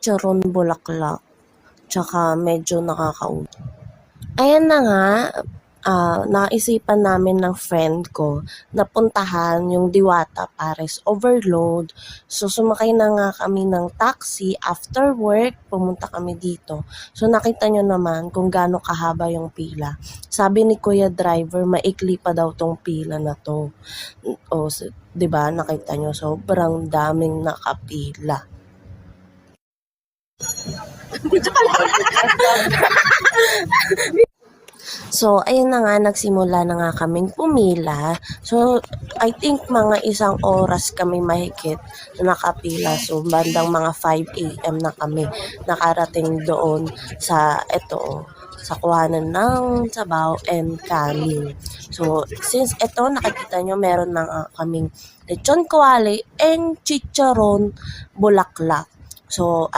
chicharon bulaklak, tsaka medyo nakakaudot. Ayan na nga, naisipan namin ng friend ko na puntahan yung Diwata Pares Overload. So, sumakay na nga kami ng taxi. After work, pumunta kami dito. So, nakita nyo naman kung gaano kahaba yung pila. Sabi ni Kuya Driver, maikli pa daw tong pila na to. O, diba, nakita nyo, sobrang daming nakapila. So, ayun na nga, nagsimula na nga kaming pumila. So, I think mga 1 oras kami mahigit na nakapila. So, bandang mga 5 a.m. na kami nakarating doon sa sa kuhanan ng sabaw and kanin. So, since ito, nakikita nyo, meron na kaming lechon kawali and chicharon bulaklak. So,